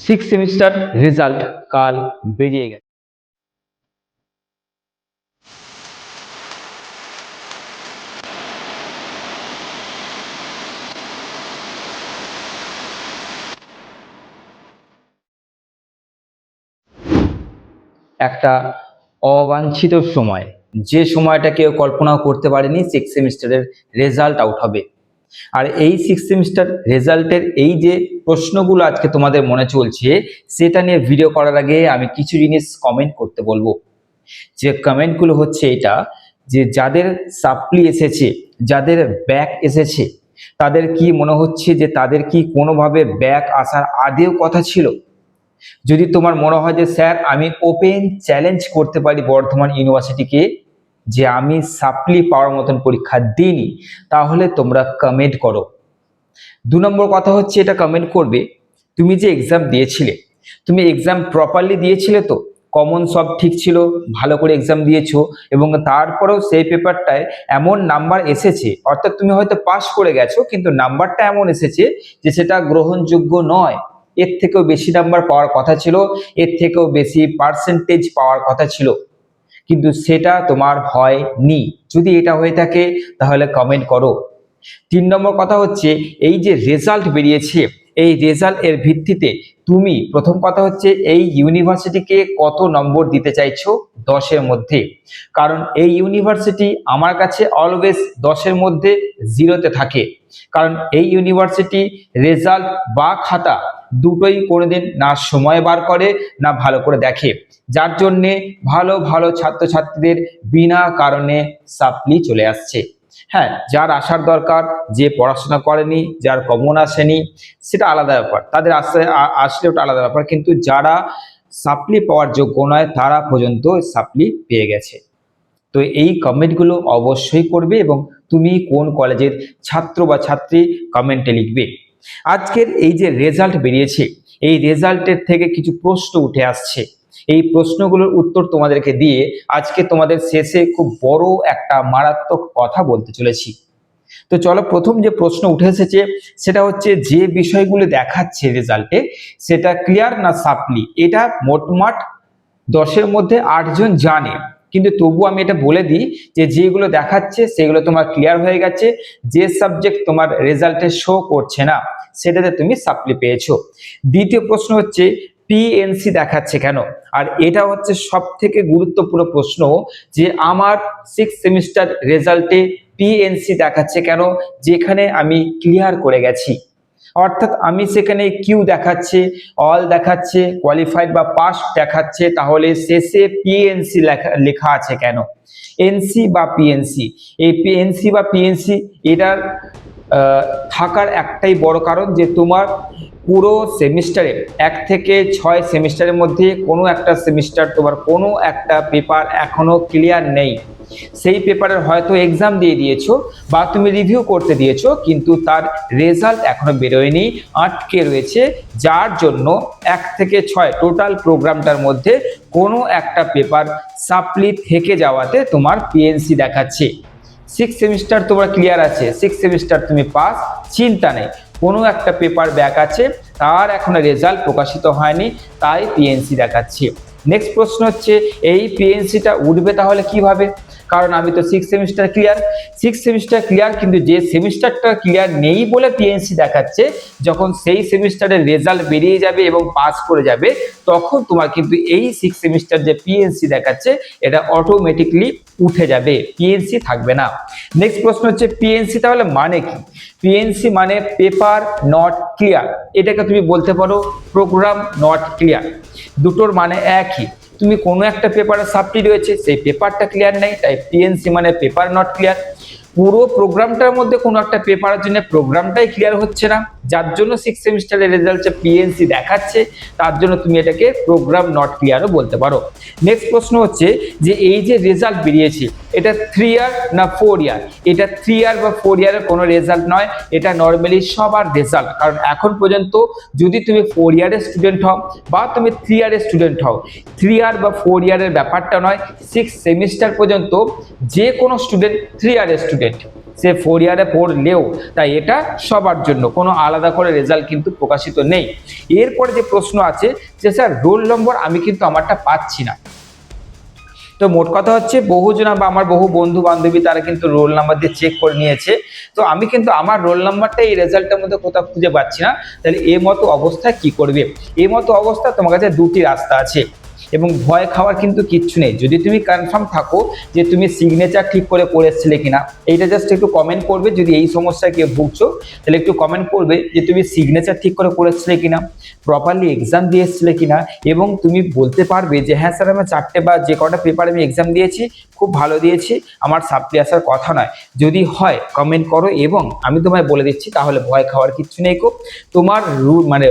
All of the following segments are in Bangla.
সিক্স সেমিস্টার রেজাল্ট কাল বেরিয়ে গেছে। একটা অবাঞ্ছিত সময়, যে সময়টা কেউ কল্পনাও করতে পারেনি সিক্স সেমিস্টারের রেজাল্ট আউট হবে। আর এই সিক্স সেমিস্টার রেজাল্টের এই যে প্রশ্নগুলো আজকে তোমাদের মনে চলছে, সেটা নিয়ে ভিডিও করার আগে আমি কিছু জিনিস কমেন্ট করতে বলবো। যে কমেন্টগুলো হচ্ছে এটা, যে যাদের সাপ্লি এসেছে, যাদের ব্যাক এসেছে, তাদের কি মনে হচ্ছে যে তাদের কি কোনোভাবে ব্যাক আসার আদেও কথা ছিল? যদি তোমার মনে হয় যে স্যার আমি ওপেন চ্যালেঞ্জ করতে পারি বর্ধমান ইউনিভার্সিটিকে যে আমি সাপ্লি পাওয়ার মতন পরীক্ষা দিইনি, তাহলে তোমরা কমেন্ট করো। 2 নম্বর কথা হচ্ছে, এটা কমেন্ট করবে তুমি যে এক্সাম দিয়েছিলে, তুমি এক্সাম প্রপারলি দিয়েছিলে তো? কমন সব ঠিক ছিল, ভালো করে এক্সাম দিয়েছো, এবং তারপরেও সেই পেপারটায় এমন নাম্বার এসেছে, অর্থাৎ তুমি হয়তো পাস করে গেছো কিন্তু নাম্বারটা এমন এসেছে যে সেটা গ্রহণযোগ্য নয়। এর থেকেও বেশি নাম্বার পাওয়ার কথা ছিল, এর থেকেও বেশি পার্সেন্টেজ পাওয়ার কথা ছিল, কিন্তু সেটা তোমার হয়নি। যদি এটা হয়ে থাকে তাহলে কমেন্ট করো। 3 নম্বর কথা হচ্ছে, এই যে রেজাল্ট বেরিয়েছে, এই রেজাল্ট এর ভিত্তিতে তুমি প্রথম কথা হচ্ছে এই ইউনিভার্সিটিকে কত নম্বর দিতে চাইছো 10-এর মধ্যে? কারণ এই ইউনিভার্সিটি আমার কাছে অলওয়েজ 10-এর মধ্যে 0-তে থাকে, কারণ এই ইউনিভার্সিটি রেজাল্ট বা খাতা দুটোই কোনোদিন না সময় বার করে না ভালো করে দেখে, যার জন্যে ভালো ভালো ছাত্রছাত্রীদের বিনা কারণে সাপ্লি চলে আসছে। হ্যাঁ, যার আসার দরকার, যে পড়াশোনা করেনি, যার কমন আসেনি, সেটা আলাদা ব্যাপার, তাদের আসলে ওটা আলাদা ব্যাপার, কিন্তু যারা সাপ্লি পাওয়ার যোগ্য নয় তারা পর্যন্ত সাপ্লি পেয়ে গেছে। তো এই কমেন্টগুলো অবশ্যই করবে, এবং তুমি কোন কলেজের ছাত্র বা ছাত্রী কমেন্টে লিখবে। আজকের এই যে রেজাল্ট বেরিয়েছে, এই রেজাল্টের থেকে কিছু প্রশ্ন উঠে আসছে, এই প্রশ্নগুলোর উত্তর তোমাদেরকে দিয়ে আজকে তোমাদের শেষে খুব বড় একটা মারাত্মক কথা বলতে চলেছি। তো চলো, প্রথম যে প্রশ্ন উঠে এসেছে সেটা হচ্ছে, যে বিষয়গুলো দেখাচ্ছে রেজাল্টে সেটা ক্লিয়ার না সাপ্লি? এটা মোটমাট 10-এর মধ্যে 8 জন জানে, কিন্তু তবু আমি এটা বলে দিই যে যেগুলো দেখাচ্ছে সেগুলো তোমার ক্লিয়ার হয়ে গেছে, যে সাবজেক্ট তোমার রেজাল্টে শো করছে না সেটাতে তুমি সাপ্লি পেয়েছো। দ্বিতীয় প্রশ্ন হচ্ছে, পিএনসি দেখাচ্ছে কেন? আর এটা হচ্ছে সব থেকে গুরুত্বপূর্ণ প্রশ্ন, যে আমার 6 সেমিস্টার রেজাল্টে পিএনসি দেখাচ্ছে কেন, যেখানে আমি ক্লিয়ার করে গেছি। অর্থাৎ আমি সেখানে কিউ দেখাচ্ছে, অল দেখাচ্ছে, কোয়ালিফাইড বা পাস দেখাচ্ছে, তাহলে শেষে পিএনসি লেখা আছে কেন? এনসি বা পিএনসি, এই পিএনসি বা পিএনসি এটার থাকার একটাই বড় কারণ, যে তোমার পুরো সেমিস্টারে 1 থেকে 6 সেমিস্টারের মধ্যে কোনো একটা সেমিস্টার তোমার কোনো একটা পেপার এখনো ক্লিয়ার নেই। সেই পেপারের হয়তো এক্সাম দিয়ে দিয়েছো বা তুমি রিভিউ করতে দিয়েছো, কিন্তু তার রেজাল্ট এখনো বেরোয়নি, আটকে রয়েছে, যার জন্য 1 থেকে 6 টোটাল প্রোগ্রামটার মধ্যে কোনো একটা পেপার সাপ্লি থেকে যাওয়াতে তোমার পিএনসি দেখাচ্ছে। 6 সেমিস্টার তোমার ক্লিয়ার আছে, 6 সেমিস্টার তুমি পাস, চিন্তা নেই, কোনো একটা পেপার ব্যাক আছে, তার এখনো রেজাল্ট প্রকাশিত হয়নি, তাই পিএনসি দেখাচ্ছে। নেক্সট প্রশ্ন হচ্ছে, এই পিএনসিটা উঠবে তাহলে কিভাবে? কারণ আমি তো 6 সেমিস্টার ক্লিয়ার, 6 সেমিস্টার ক্লিয়ার, কিন্তু যে সেমিস্টারটা ক্লিয়ার নেই বলে পিএনসি দেখাচ্ছে, যখন সেই সেমিস্টারের রেজাল্ট বেরিয়ে যাবে এবং পাস করে যাবে, তখন তোমার কিন্তু এই 6 সেমিস্টার যে পিএনসি দেখাচ্ছে এটা অটোমেটিকলি উঠে যাবে, পিএনসি থাকবে না। নেক্সট প্রশ্ন হচ্ছে, পিএনসি তাহলে মানে কি? পিএনসি মানে পেপার নট ক্লিয়ার, এটাকে তুমি বলতে পারো প্রোগ্রাম নট ক্লিয়ার, দুটোর মানে একই। তুমি কোনো একটা পেপারে সাপ্লি রয়েছে, সেই পেপারটা ক্লিয়ার নেই, তাই পিএনসি মানে পেপার নট ক্লিয়ার। পুরো প্রোগ্রামটার মধ্যে কোনো একটা পেপারের জন্য প্রোগ্রামটাই ক্লিয়ার হচ্ছে না, যার জন্য 6 সেমিস্টারের রেজাল্টে পিএনসি দেখাচ্ছে, তার জন্য তুমি এটাকে প্রোগ্রাম নট ক্লিয়ারও বলতে পারো। নেক্সট প্রশ্ন হচ্ছে, যে এই যে রেজাল্ট বেরিয়েছে এটা 3 ইয়ার না 4 ইয়ার? এটা 3 ইয়ার বা 4 ইয়ারের কোনো রেজাল্ট নয়, এটা নর্মালি সবার রেজাল্ট। কারণ এখন পর্যন্ত যদি তুমি 4 ইয়ারের স্টুডেন্ট হও বা তুমি 3 ইয়ারের স্টুডেন্ট হও, 3 ইয়ার বা 4 ইয়ারের ব্যাপারটা নয়, 6 সেমিস্টার পর্যন্ত যে কোনো স্টুডেন্ট 3 ইয়ারের স্টুডেন্ট। সে 4 ইয়ারে পড়লেও, তাই এটা সবার জন্য, কোনো আলাদা করে রেজাল্ট কিন্তু প্রকাশিত নেই। এরপরে যে প্রশ্ন আছে যে স্যার রোল নম্বর আমি কিন্তু আমারটা পাচ্ছি না। তো মোট কথা হচ্ছে বহুজনা বা আমার বহু বন্ধু বান্ধবী তারা কিন্তু রোল নাম্বার দিয়ে চেক করে নিয়েছে, তো আমি কিন্তু আমার রোল নাম্বারটা এই রেজাল্টের মধ্যে কোথাও খুঁজে পাচ্ছি না। তাহলে এই মতো অবস্থায় কি করবে? এই মতো অবস্থা তোমার কাছে দুটি রাস্তা আছে এবং ভয় খাওয়ার কিন্তু কিচ্ছু নেই। যদি তুমি কনফার্ম থাকো যে তুমি সিগনেচার ঠিক করে করেছিলে কিনা, এইটা জাস্ট একটু কমেন্ট করবে। যদি এই সমস্যায় কেউ ভুগছো তাহলে একটু কমেন্ট করবে যে তুমি সিগনেচার ঠিক করে করেছিলে কিনা, প্রপারলি এক্সাম দিয়ে এসেছিলে কিনা, এবং তুমি বলতে পারবে যে হ্যাঁ স্যার আমি 4টে বা যে কটা পেপার আমি এক্সাম দিয়েছি খুব ভালো দিয়েছি, আমার সাপ্লি আসার কথা নয়। যদি হয় কমেন্ট করো এবং আমি তোমায় বলে দিচ্ছি, তাহলে ভয় খাওয়ার কিচ্ছু নেই। তোমার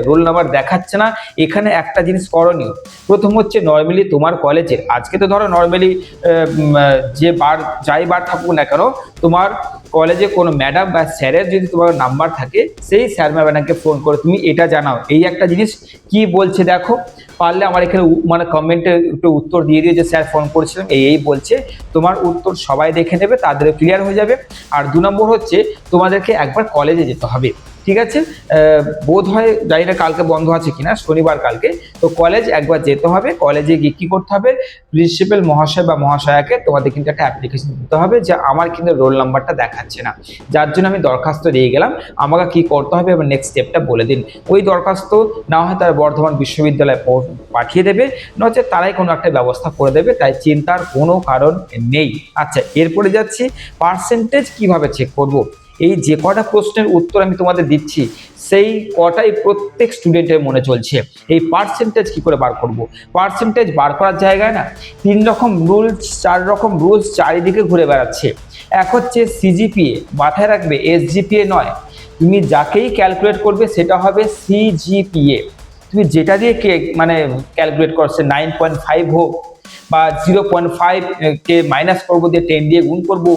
রোল নাম্বার দেখাচ্ছে না, এখানে একটা জিনিস করণীয়। প্রথম হচ্ছে নর্মালি তোমার কলেজের, আজকে তো ধরো নর্মালি যে যাই বার থাকুক না কেন, তোমার কলেজে কোনো ম্যাডাম বা স্যারের যদি তোমার নাম্বার থাকে, সেই স্যার ম্যাডামকে ফোন করে তুমি এটা জানাও। এই একটা জিনিস কি বলছে দেখো, পারলে আমার এখানে মানে কমেন্টে একটু উত্তর দিয়ে দিও যে স্যার ফোন করেছিলাম এই বলছে, তোমার উত্তর সবাই দেখে নেবে, তাদের ক্লিয়ার হয়ে যাবে। আর 2 নম্বর হচ্ছে তোমাদেরকে একবার কলেজে যেতে হবে, ঠিক আছে? বোধ হয় জানি না কালকে বন্ধ আছে কিনা, শনিবার কালকে, তো কলেজ একবার যেতে হবে। কলেজে গিয়ে কি করতে হবে, প্রিন্সিপাল মহাশয় বা মহাশয়াকে তোমাদের কিন্তু একটা অ্যাপ্লিকেশন দিতে হবে যে আমার কিন্তু রোল নাম্বারটা দেখাচ্ছে না, যার জন্য আমি দরখাস্ত দিয়ে গেলাম, আমাকে কি করতে হবে এবং নেক্সট স্টেপটা বলে দিন। ওই দরখাস্ত না হয় তারা বর্ধমান বিশ্ববিদ্যালয়ে পাঠিয়ে দেবে, নচে তারাই কোনো একটা ব্যবস্থা করে দেবে, তাই চিন্তার কোনো কারণ নেই। আচ্ছা, এরপরে যাচ্ছি পার্সেন্টেজ কিভাবে চেক করব। এই যে কটা প্রশ্নের উত্তর আমি তোমাদের দিচ্ছি সেই কটাই প্রত্যেক স্টুডেন্টের মনে চলছে। এই পার্সেন্টেজ কি করে বার করব? পার্সেন্টেজ বার করার জায়গায় না 3 রকম রুলস 4 রকম রুলস চারিদিকে ঘুরে বেড়াচ্ছে। এক হচ্ছে সিজিপিএ, মাথায় রাখবে এসজিপিএ নয়। তুমি যাকেই ক্যালকুলেট করবে সেটা হবে সিজিপিএ। তুমি যেটা দিয়ে মানে ক্যালকুলেট করছে 9.5 হোক বা 0.5 কে মাইনাস করবো দিয়ে 10 দিয়ে গুণ করবো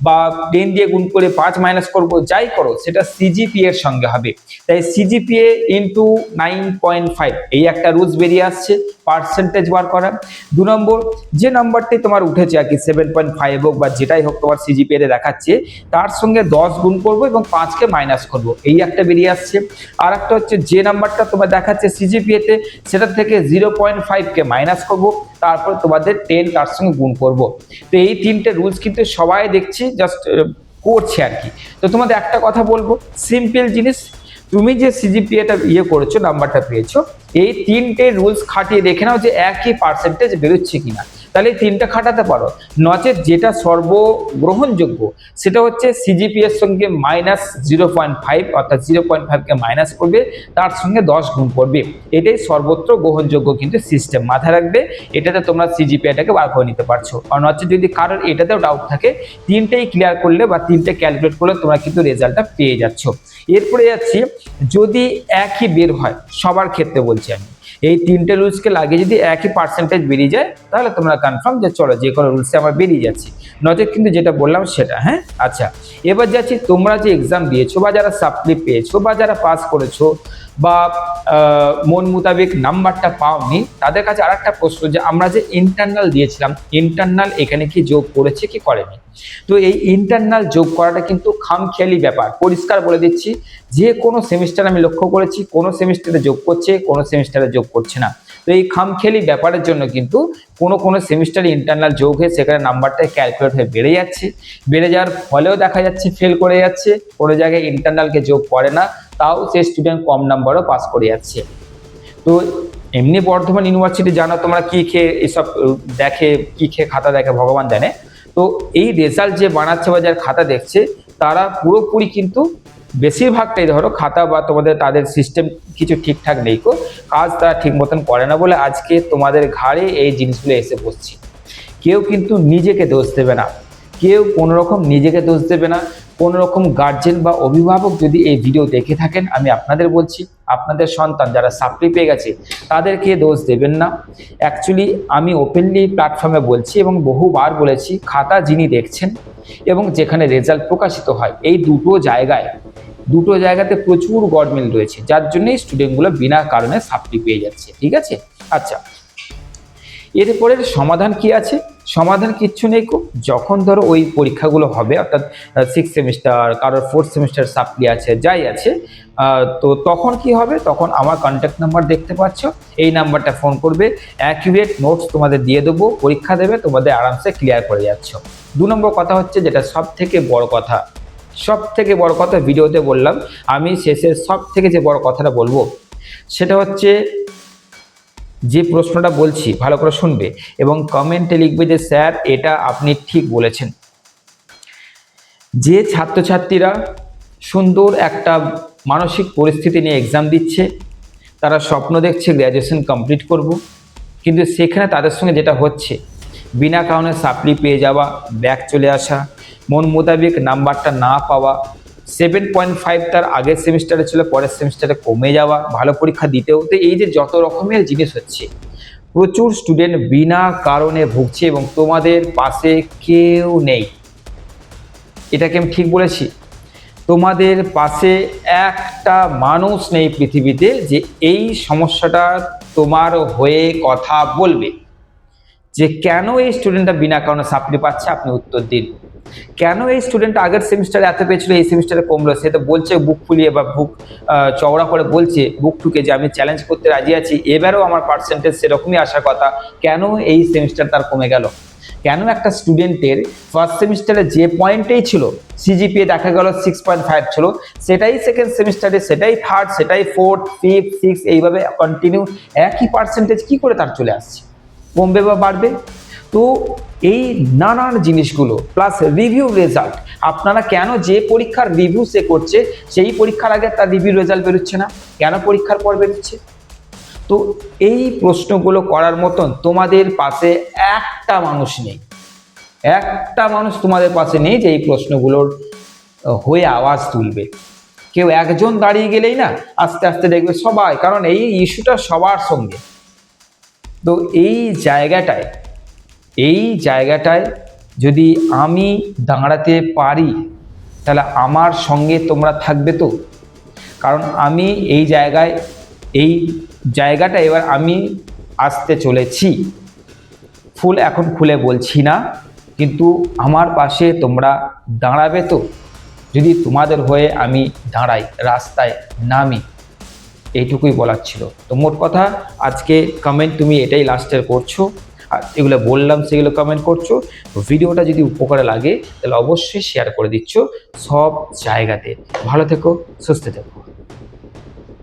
বা 10 দিয়ে গুণ করে 5 মাইনাস করবো, যাই করো সেটা সিজিপিএ এর সঙ্গে হবে। তাই সিজিপিএ ইন্টু 9.5 এই একটা রুলস বেরিয়ে আসছে পার্সেন্টেজ বার করা। 2 নম্বর, যে নাম্বারটি তোমার উঠেছে আর কি 7.5 হোক বা যেটাই হোক তোমার সিজিপিএ তে দেখাচ্ছে, তার সঙ্গে 10 গুণ করবো এবং 5কে মাইনাস করবো, এই একটা বেরিয়ে আসছে। আর একটা হচ্ছে যে নাম্বারটা তোমার দেখাচ্ছে সিজিপিএ তে, সেটা থেকে 0.5কে মাইনাস করবো, তারপর তোমাদের 10 তার সঙ্গে গুণ করব। তো এই 3টে রুলস কিন্তু সবাই দেখছি জাস্ট করছে আর কি। তো তোমাদের একটা কথা বলবো, সিম্পল জিনিস, তুমি যে সিজিপিএটা করেছো, নাম্বারটা পেয়েছো, এই 3টে রুলস খাটিয়ে দেখে নাও যে একই পার্সেন্টেজ বেরোচ্ছে কিনা, তাহলে এই 3টা খাটাতে পারো। নচেত যেটা সর্বগ্রহণযোগ্য সেটা হচ্ছে সিজিপিএর সঙ্গে -0.5 অর্থাৎ 0.5কে মাইনাস করবে, তার সঙ্গে 10 গুণ করবে, এটাই সর্বত্র গ্রহণযোগ্য কিন্তু সিস্টেম। মাথায় রাখবে, এটাতে তোমরা সিজিপিএটাকে বার করে নিতে পারছো। আর নচেত যদি কারোর এটাতেও ডাউট থাকে, 3টেই ক্লিয়ার করলে বা 3টে ক্যালকুলেট করলে তোমরা কিন্তু রেজাল্টটা পেয়ে যাচ্ছ। এরপরে যাচ্ছি, যদি একই বের হয়, সবার ক্ষেত্রে বলছি আমি, এই 3টে রুলসকে লাগিয়ে যদি একই পার্সেন্টেজ বেরিয়ে যায়, তাহলে তোমরা কনফার্ম যে চলো যে কোনো রুলসে আমার বেরিয়ে যাচ্ছে, নচেত কিন্তু যেটা বললাম সেটা। হ্যাঁ, আচ্ছা, এবার যাচ্ছি তোমরা যে এক্সাম দিয়েছো বা যারা সাপ্লি পেয়েছো বা যারা পাস করেছো বা মন মোতাবেক নাম্বারটা পাওনি, তাদের কাছে আর একটা প্রশ্ন, যে আমরা যে ইন্টারনাল দিয়েছিলাম, ইন্টারনাল এখানে কি যোগ করেছে কি করেনি? তো এই ইন্টারনাল যোগ করাটা কিন্তু খামখেয়ালি ব্যাপার, পরিষ্কার বলে দিচ্ছি। যে কোনো সেমিস্টার আমি লক্ষ্য করেছি, কোনো সেমিস্টারে যোগ করছে, কোনো সেমিস্টারে যোগ করছে না। তো এই খামখেয়ালি ব্যাপারের জন্য কিন্তু কোনো সেমিস্টারে ইন্টারনাল যোগ হয়ে সেখানে নাম্বারটা ক্যালকুলেট হয়ে বেড়ে যাচ্ছে, বেড়ে যাওয়ার ফলেও দেখা যাচ্ছে ফেল করে যাচ্ছে। কোনো জায়গায় ইন্টারনালকে যোগ করে না, তাও সেই স্টুডেন্ট কম নাম্বারও পাস করে যাচ্ছে। তো এমনি বর্ধমান ইউনিভার্সিটি জানো তোমরা কি খেয়ে এসব দেখে, কি খেয়ে খাতা দেখে ভগবান জানে। তো এই রেজাল্ট যে বানাচ্ছে বা যার খাতা দেখছে, তারা পুরোপুরি কিন্তু বেশিরভাগটাই ধরো খাতা বা তোমাদের তাদের সিস্টেম কিছু ঠিকঠাক নেই, কাজ তারা ঠিক মতন করে না বলে আজকে তোমাদের ঘাড়ে এই জিনিসগুলো এসে বসছে। কেউ কিন্তু নিজেকে দোষ দেবে না, কেউ কোনো রকম নিজেকে দোষ দেবে না। কোনো রকম গার্জেন বা অভিভাবক যদি এই ভিডিও দেখে থাকেন, আমি আপনাদের বলছি, আপনাদের সন্তান যারা সাপ্লি পেয়ে গেছে তাদেরকে দোষ দেবেন না। অ্যাকচুয়ালি আমি ওপেনলি প্ল্যাটফর্মে বলছি এবং বহুবার বলেছি, খাতা যিনি দেখছেন এবং যেখানে রেজাল্ট প্রকাশিত হয়, এই দুটো জায়গাতে প্রচুর গরমিল রয়েছে, যার জন্যই স্টুডেন্টগুলো বিনা কারণে সাপ্লি পেয়ে যাচ্ছে। ঠিক আছে, আচ্ছা, এরপরের সমাধান কি আছে? সমাধান কিচ্ছু নেই। যখন ধরো ওই পরীক্ষাগুলো হবে, অর্থাৎ 6 সেমিস্টার, কারোর 4th সেমিস্টার সাপ্লি আছে, যাই আছে, তো তখন কি হবে? তখন আমার কন্ট্যাক্ট নাম্বার দেখতে পাচ্ছ, এই নাম্বারটা ফোন করবে, অ্যাকিউরেট নোটস তোমাদের দিয়ে দেবো, পরীক্ষা দেবে, তোমাদের আরামসে ক্লিয়ার করে যাচ্ছ। 2 নম্বর কথা হচ্ছে, যেটা সব থেকে বড় কথা, সব থেকে বড় কথা ভিডিওতে বললাম, আমি শেষে সব থেকে যে বড় কথাটা বলবো সেটা হচ্ছে, যে প্রশ্নটা বলছি ভালো করে শুনবে এবং কমেন্টে লিখবে যে স্যার এটা আপনি ঠিক বলেছেন। যে ছাত্রছাত্রীরা সুন্দর একটা মানসিক পরিস্থিতি নিয়ে এক্সাম দিচ্ছে, তারা স্বপ্ন দেখছে গ্র্যাজুয়েশন কমপ্লিট করব, কিন্তু সেখানে তাদের সঙ্গে যেটা হচ্ছে, বিনা কারণে সাপ্লি পেয়ে যাওয়া, ব্যাক চলে আসা, মন মোতাবেক নাম্বারটা না পাওয়া, 7.5 তার আগের সেমিস্টারে ছিল, পরের সেমিস্টারে কমে যাওয়া, ভালো পরীক্ষা দিতে হতে, এই যে যত রকমের জিনিস হচ্ছে, প্রচুর স্টুডেন্ট বিনা কারণে ভুগছে এবং তোমাদের পাশে কেউ নেই। এটাকে আমি ঠিক বলেছি? তোমাদের পাশে একটা মানুষ নেই পৃথিবীতে যে এই সমস্যাটা তোমার হয়ে কথা বলবে, যে কেন এই স্টুডেন্টটা বিনা কারণে সাপ্লি পাচ্ছে। আপনি উত্তর দিন। কেন এই স্টুডেন্ট আগের সেমিস্টারে এত পেয়েছিল, এই সেমিস্টারে কমলো? সে তো বলছে বুক ফুলিয়ে বা বুক চওড়া করে বলছে, বুক ঠুকে, যে আমি চ্যালেঞ্জ করতে রাজি আছি, এবারেও আমার পার্সেন্টেজ সেরকমই আসার কথা, কেন এই সেমিস্টার তার কমে গেল? কেন একটা স্টুডেন্টের ফার্স্ট সেমিস্টারে যে পয়েন্টেই ছিল, সিজিপিএ দেখা গেল 6.5 ছিল, সেটাই সেকেন্ড সেমিস্টারে, সেটাই থার্ড, সেটাই ফোর্থ, ফিফথ, সিক্স, এইভাবে কন্টিনিউ একই পার্সেন্টেজ কি করে তার চলে আসছে? কমবে বা বাড়বে? তো এই নানান জিনিসগুলো প্লাস রিভিউ রেজাল্ট, আপনারা কেন যে পরীক্ষার রিভিউ সে করছে সেই পরীক্ষার আগে তার রিভিউ রেজাল্ট বেরোচ্ছে না, কেন পরীক্ষার পর বেরোচ্ছে? তো এই প্রশ্নগুলো করার মতন তোমাদের পাশে একটা মানুষ নেই, একটা মানুষ তোমাদের পাশে নেই যে এই প্রশ্নগুলোর হয়ে আওয়াজ তুলবে। কেউ একজন দাঁড়িয়ে গেলেই না, আস্তে আস্তে দেখবে সবাই, কারণ এই ইস্যুটা সবার সঙ্গে। তো এই জায়গাটায় যদি আমি দাঁড়াতে পারি, তাহলে আমার সঙ্গে তোমরা থাকবে তো? কারণ আমি এই জায়গাটা এবার আমি আসতে চলেছি। এখন খুলে বলছি না, কিন্তু আমার পাশে তোমরা দাঁড়াবে তো? যদি তোমাদের হয়ে আমি দাঁড়াই, রাস্তায় নামি, এইটুকুই বলার ছিল। তো মোট কথা, আজকে কমেন্ট তুমি এটাই লাস্টের করছো, আর এগুলো বললাম সেগুলো কমেন্ট করছো। ভিডিওটা যদি উপকারে লাগে তাহলে অবশ্যই শেয়ার করে দিচ্ছ সব জায়গাতে। ভালো থেকো, সুস্থ থেকো।